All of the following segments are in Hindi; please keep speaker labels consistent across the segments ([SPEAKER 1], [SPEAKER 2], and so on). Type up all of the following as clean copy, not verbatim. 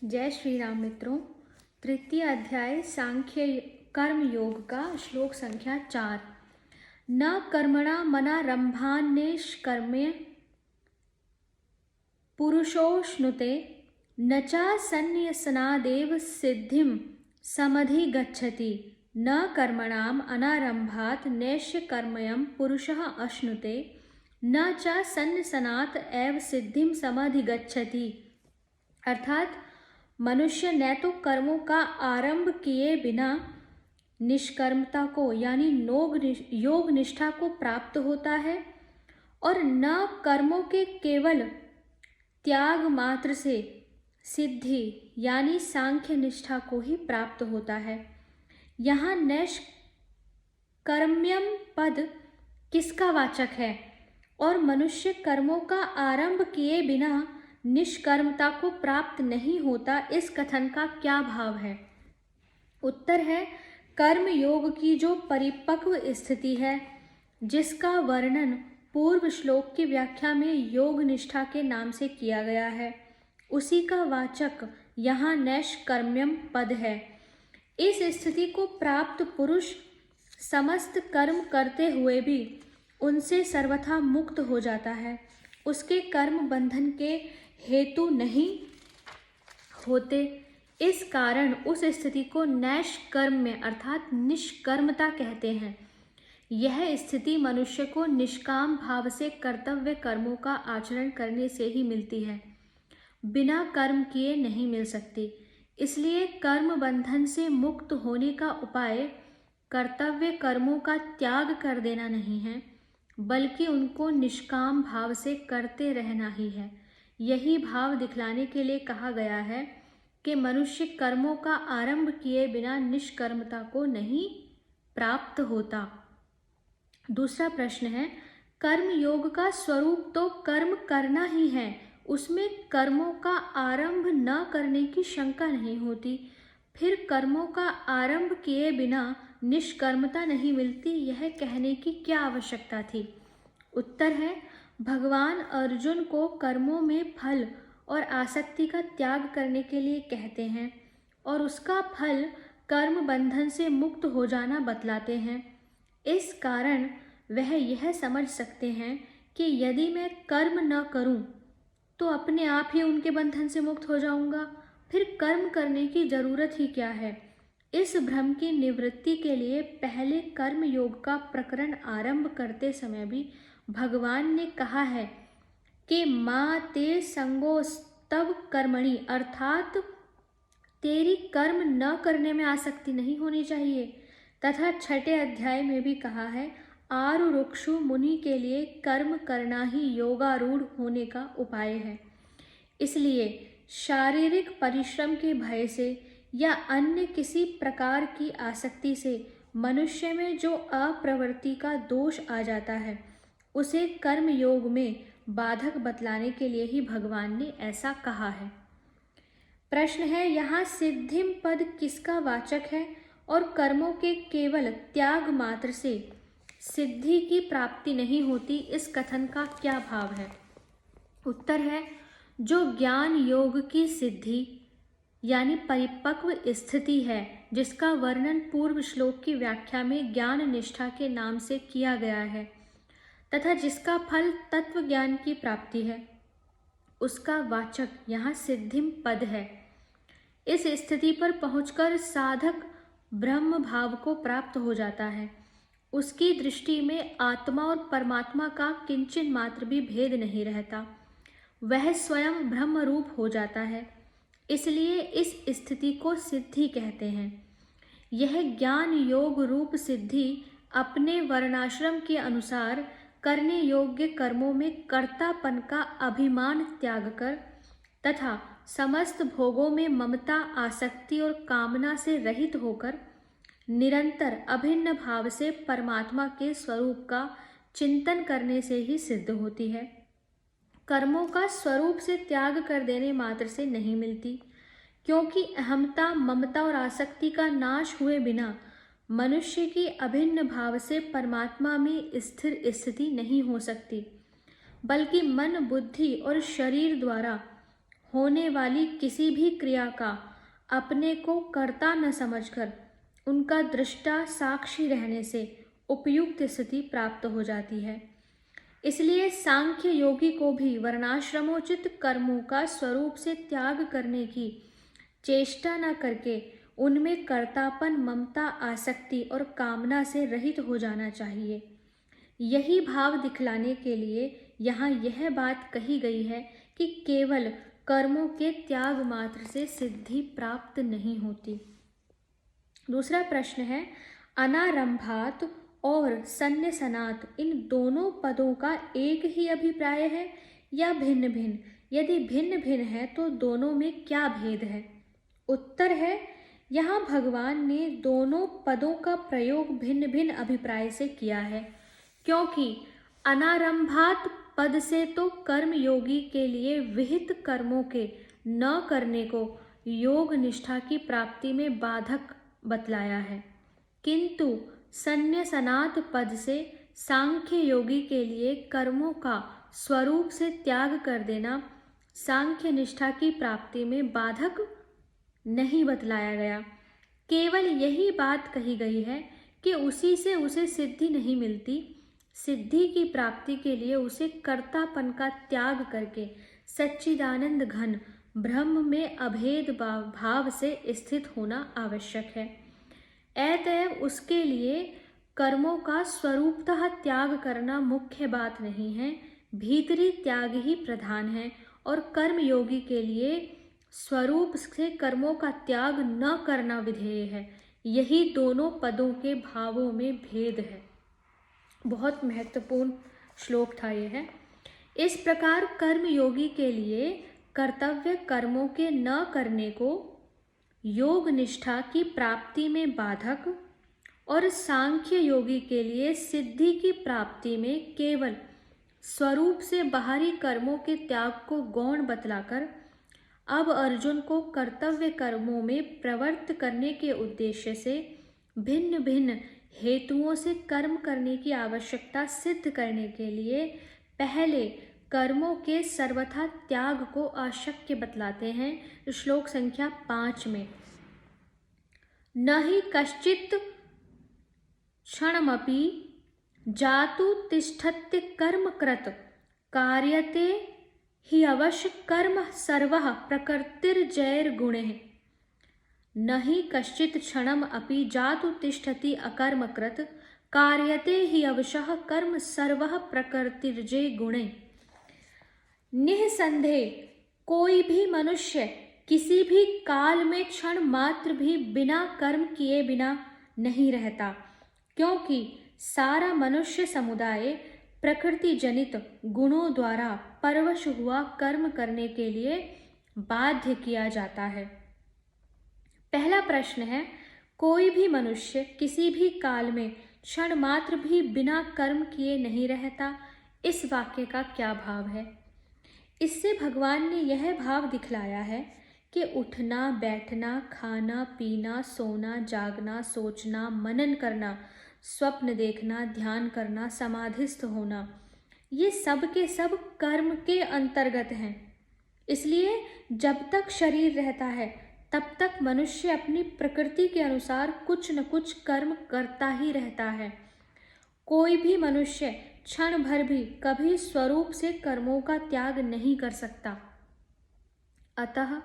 [SPEAKER 1] जय श्री राम मित्रों। तृतीय अध्याय सांख्य कर्म योग का श्लोक संख्या 4। न कर्मणा मनारंभान्निष्कर्म्य पुरुषोऽश्नुते न च सन्न्यसनादेव सिद्धिं समधिगच्छति। न कर्मणाम् अनारंभात् नैष्कर्म्यं पुरुषः अश्नुते न च सन्न्यसनात् एव सिद्धिं समधिगच्छति। अर्थात मनुष्य न तो कर्मों का आरंभ किए बिना निष्कर्मता को यानी योग निष्ठा को प्राप्त होता है और न कर्मों के केवल त्याग मात्र से सिद्धि यानी सांख्य निष्ठा को ही प्राप्त होता है। यहाँ नैष्कर्म्यम पद किसका वाचक है और मनुष्य कर्मों का आरंभ किए बिना निष्कर्मता को प्राप्त नहीं होता, इस कथन का क्या भाव है? उत्तर है, कर्म योग की जो परिपक्व स्थिति है जिसका वर्णन पूर्व श्लोक की व्याख्या में योग निष्ठा के नाम से किया गया है, उसी का वाचक यहाँ नैष्कर्म्यम पद है। इस स्थिति को प्राप्त पुरुष समस्त कर्म करते हुए भी उनसे सर्वथा मुक्त हो जाता है, उसके कर्म बंधन के हेतु नहीं होते। इस कारण उस स्थिति को नैष्कर्म्य अर्थात निष्कर्मता कहते हैं। यह स्थिति मनुष्य को निष्काम भाव से कर्तव्य कर्मों का आचरण करने से ही मिलती है, बिना कर्म किए नहीं मिल सकती। इसलिए कर्म बंधन से मुक्त होने का उपाय कर्तव्य कर्मों का त्याग कर देना नहीं है, बल्कि उनको निष्काम भाव से करते रहना ही है। यही भाव दिखलाने के लिए कहा गया है कि मनुष्य कर्मों का आरंभ किए बिना निष्कर्मता को नहीं प्राप्त होता। दूसरा प्रश्न है, कर्म योग का स्वरूप तो कर्म करना ही है, उसमें कर्मों का आरंभ न करने की शंका नहीं होती, फिर कर्मों का आरंभ किए बिना निष्कर्मता नहीं मिलती, यह कहने की क्या आवश्यकता थी? उत्तर है, भगवान अर्जुन को कर्मों में फल और आसक्ति का त्याग करने के लिए कहते हैं और उसका फल कर्म बंधन से मुक्त हो जाना बतलाते हैं। इस कारण वह यह समझ सकते हैं कि यदि मैं कर्म न करूं तो अपने आप ही उनके बंधन से मुक्त हो जाऊंगा, फिर कर्म करने की जरूरत ही क्या है। इस भ्रम की निवृत्ति के लिए पहले कर्म योग का प्रकरण आरंभ करते समय भी भगवान ने कहा है कि मां ते संगोस्तव कर्मणि, अर्थात तेरी कर्म न करने में आसक्ति नहीं होनी चाहिए। तथा छठे अध्याय में भी कहा है, आरुरुक्षु मुनि के लिए कर्म करना ही योगारूढ़ होने का उपाय है। इसलिए शारीरिक परिश्रम के भय से या अन्य किसी प्रकार की आसक्ति से मनुष्य में जो अप्रवृत्ति का दोष आ जाता है, उसे कर्म योग में बाधक बतलाने के लिए ही भगवान ने ऐसा कहा है। प्रश्न है, यहाँ सिद्धिम पद किसका वाचक है और कर्मों के केवल त्याग मात्र से सिद्धि की प्राप्ति नहीं होती, इस कथन का क्या भाव है? उत्तर है, जो ज्ञान योग की सिद्धि यानी परिपक्व स्थिति है जिसका वर्णन पूर्व श्लोक की व्याख्या में ज्ञान निष्ठा के नाम से किया गया है तथा जिसका फल तत्व ज्ञान की प्राप्ति है, उसका वाचक यहाँ सिद्धिम पद है। इस स्थिति पर पहुंचकर साधक ब्रह्म भाव को प्राप्त हो जाता है। उसकी दृष्टि में आत्मा और परमात्मा का किंचन मात्र भी भेद नहीं रहता, वह स्वयं ब्रह्म रूप हो जाता है। इसलिए इस स्थिति को सिद्धि कहते हैं। यह ज्ञान योग रूप सिद्धि अपने वर्णाश्रम के अनुसार करने योग्य कर्मों में कर्तापन का अभिमान त्याग कर तथा समस्त भोगों में ममता, आसक्ति और कामना से रहित होकर निरंतर अभिन्न भाव से परमात्मा के स्वरूप का चिंतन करने से ही सिद्ध होती है। कर्मों का स्वरूप से त्याग कर देने मात्र से नहीं मिलती, क्योंकि अहमता, ममता और आसक्ति का नाश हुए बिना मनुष्य की अभिन्न भाव से परमात्मा में स्थिर स्थिति नहीं हो सकती, बल्कि मन, बुद्धि और शरीर द्वारा होने वाली किसी भी क्रिया का अपने को कर्ता न समझकर उनका दृष्टा साक्षी रहने से उपयुक्त स्थिति प्राप्त हो जाती है। इसलिए सांख्य योगी को भी वर्णाश्रमोचित कर्मों का स्वरूप से त्याग करने की चेष्टा न करके उनमें कर्तापन, ममता, आसक्ति और कामना से रहित हो जाना चाहिए। यही भाव दिखलाने के लिए यहाँ यह बात कही गई है कि केवल कर्मों के त्याग मात्र से सिद्धि प्राप्त नहीं होती। दूसरा प्रश्न है, अनारंभात और सन्न्यसनात् इन दोनों पदों का एक ही अभिप्राय है या भिन्न भिन्न? यदि भिन्न भिन्न है तो दोनों में क्या भेद है? उत्तर है, यहाँ भगवान ने दोनों पदों का प्रयोग भिन्न भिन्न अभिप्राय से किया है, क्योंकि अनारंभात पद से तो कर्म योगी के लिए विहित कर्मों के न करने को योग निष्ठा की प्राप्ति में बाधक बतलाया है, किंतु सन्न्यसनात् पद से सांख्य योगी के लिए कर्मों का स्वरूप से त्याग कर देना सांख्य निष्ठा की प्राप्ति में बाधक नहीं बतलाया गया। केवल यही बात कही गई है कि उसी से उसे सिद्धि नहीं मिलती। सिद्धि की प्राप्ति के लिए उसे कर्तापन का त्याग करके सच्चिदानंद घन ब्रह्म में अभेद भाव से स्थित होना आवश्यक है। अतएव उसके लिए कर्मों का स्वरूपतः त्याग करना मुख्य बात नहीं है, भीतरी त्याग ही प्रधान है, और कर्म योगी के लिए स्वरूप से कर्मों का त्याग न करना विधेय है। यही दोनों पदों के भावों में भेद है। बहुत महत्वपूर्ण श्लोक था यह है। इस प्रकार कर्म योगी के लिए कर्तव्य कर्मों के न करने को योग निष्ठा की प्राप्ति में बाधक और सांख्य योगी के लिए सिद्धि की प्राप्ति में केवल स्वरूप से बाहरी कर्मों के त्याग को गौण बतलाकर अब अर्जुन को कर्तव्य कर्मों में प्रवृत्त करने के उद्देश्य से भिन्न भिन्न हेतुओं से कर्म करने की आवश्यकता सिद्ध करने के लिए पहले कर्मों के सर्वथा त्याग को अशक्य बतलाते हैं। श्लोक संख्या 5 में, न ही कश्चित् क्षणमपि जातु तिष्ठत्य कर्मकृत कार्यते हि अवश्य कर्म सर्वः प्रकृतिर्जैर्गुणैः। न हि कश्चित् क्षणम् अपि जातु तिष्ठति अकर्मकृत कार्यते हि अवशः कर्म सर्वः प्रकृतिर्जैर्गुणैः। निःसंदेह कोई भी मनुष्य किसी भी काल में क्षण मात्र भी बिना कर्म किए बिना नहीं रहता, क्योंकि सारा मनुष्य समुदाय प्रकृति जनित गुणों द्वारा परवश हुआ कर्म करने के लिए बाध्य किया जाता है। पहला प्रश्न है, कोई भी मनुष्य किसी भी काल में क्षण मात्र भी बिना कर्म किए नहीं रहता। इस वाक्य का क्या भाव है? इससे भगवान ने यह भाव दिखलाया है कि उठना, बैठना, खाना, पीना, सोना, जागना, सोचना, मनन करना, स्वप्न देखना, ध्यान करना, समाधिस्थ होना, ये सब के सब कर्म के अंतर्गत हैं। इसलिए जब तक शरीर रहता है तब तक मनुष्य अपनी प्रकृति के अनुसार कुछ न कुछ कर्म करता ही रहता है। कोई भी मनुष्य क्षण भर भी कभी स्वरूप से कर्मों का त्याग नहीं कर सकता। अतः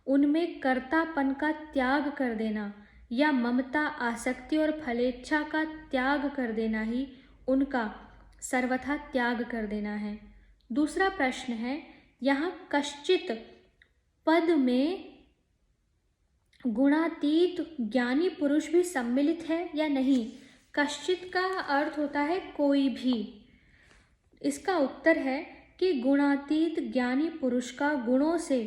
[SPEAKER 1] उनमें कर्तापन का त्याग कर देना या ममता, आसक्ति और फलेच्छा का त्याग कर देना ही उनका सर्वथा त्याग कर देना है। दूसरा प्रश्न है, यहाँ कश्चित पद में गुणातीत ज्ञानी पुरुष भी सम्मिलित है या नहीं? कश्चित का अर्थ होता है कोई भी। इसका उत्तर है कि गुणातीत ज्ञानी पुरुष का गुणों से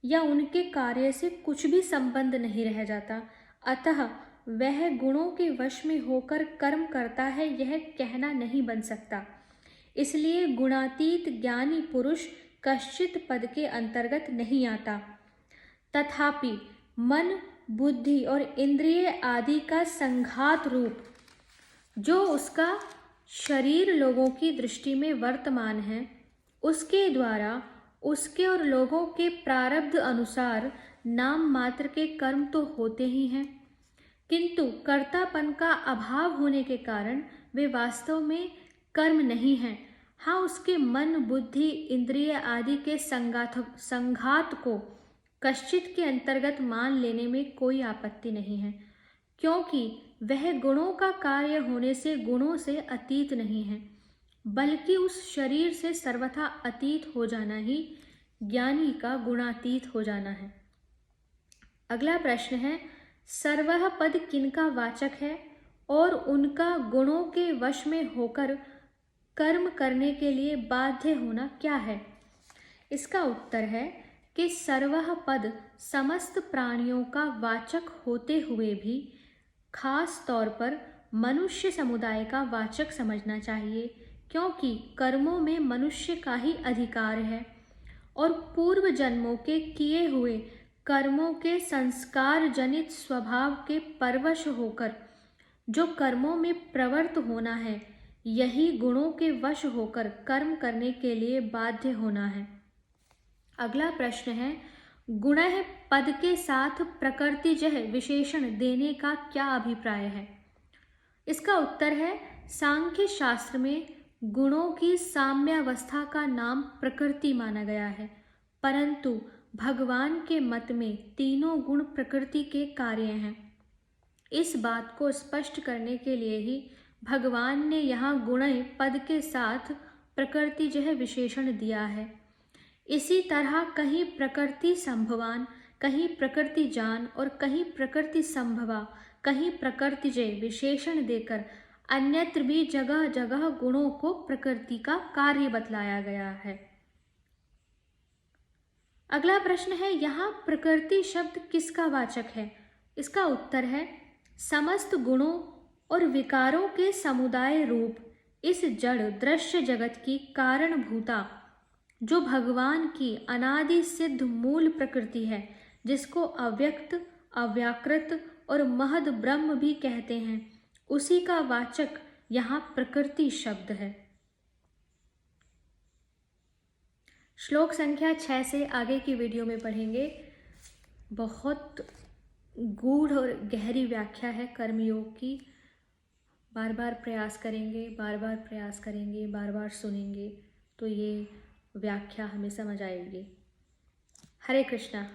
[SPEAKER 1] या उनके कार्य से कुछ भी संबंध नहीं रह जाता, अतः वह गुणों के वश में होकर कर्म करता है यह कहना नहीं बन सकता। इसलिए गुणातीत ज्ञानी पुरुष कश्चित पद के अंतर्गत नहीं आता। तथापि मन, बुद्धि और इंद्रिय आदि का संघात रूप जो उसका शरीर लोगों की दृष्टि में वर्तमान है, उसके द्वारा उसके और लोगों के प्रारब्ध अनुसार नाम मात्र के कर्म तो होते ही हैं, किंतु कर्तापन का अभाव होने के कारण वे वास्तव में कर्म नहीं हैं। हाँ, उसके मन, बुद्धि, इंद्रिय आदि के संघात को कश्चित के अंतर्गत मान लेने में कोई आपत्ति नहीं है, क्योंकि वह गुणों का कार्य होने से गुणों से अतीत नहीं है, बल्कि उस शरीर से सर्वथा अतीत हो जाना ही ज्ञानी का गुणातीत हो जाना है। अगला प्रश्न है, सर्वः पद किनका वाचक है और उनका गुणों के वश में होकर कर्म करने के लिए बाध्य होना क्या है? इसका उत्तर है कि सर्वः पद समस्त प्राणियों का वाचक होते हुए भी खास तौर पर मनुष्य समुदाय का वाचक समझना चाहिए, क्योंकि कर्मों में मनुष्य का ही अधिकार है और पूर्व जन्मों के किए हुए कर्मों के संस्कार जनित स्वभाव के परवश होकर जो कर्मों में प्रवृत्त होना है, यही गुणों के वश होकर कर्म करने के लिए बाध्य होना है। अगला प्रश्न है, गुणः पद के साथ प्रकृतिजह विशेषण देने का क्या अभिप्राय है? इसका उत्तर है, सांख्य शास्त्र में गुणों की साम्यावस्था का नाम प्रकृति माना गया है, परंतु भगवान के मत में तीनों गुण प्रकृति के कार्य हैं। इस बात को स्पष्ट करने के लिए ही भगवान ने यहाँ गुणः पद के साथ प्रकृतिजह विशेषण दिया है। इसी तरह कहीं प्रकृति संभवान, कहीं प्रकृति जान और कहीं प्रकृति संभवा, कहीं प्रकृतिजय विशेषण देकर अन्यत्र भी जगह जगह गुणों को प्रकृति का कार्य बतलाया गया है। अगला प्रश्न है, यहाँ प्रकृति शब्द किसका वाचक है? इसका उत्तर है, समस्त गुणों और विकारों के समुदाय रूप इस जड़ दृश्य जगत की कारणभूता जो भगवान की अनादि सिद्ध मूल प्रकृति है, जिसको अव्यक्त, अव्याकृत और महद ब्रह्म भी कहते हैं, उसी का वाचक यहाँ प्रकृति शब्द है। श्लोक संख्या 6 से आगे की वीडियो में पढ़ेंगे। बहुत गूढ़ और गहरी व्याख्या है कर्मयोग की। बार बार प्रयास करेंगे, बार बार प्रयास करेंगे, बार बार सुनेंगे तो ये व्याख्या हमें समझ आएगी। हरे कृष्णा।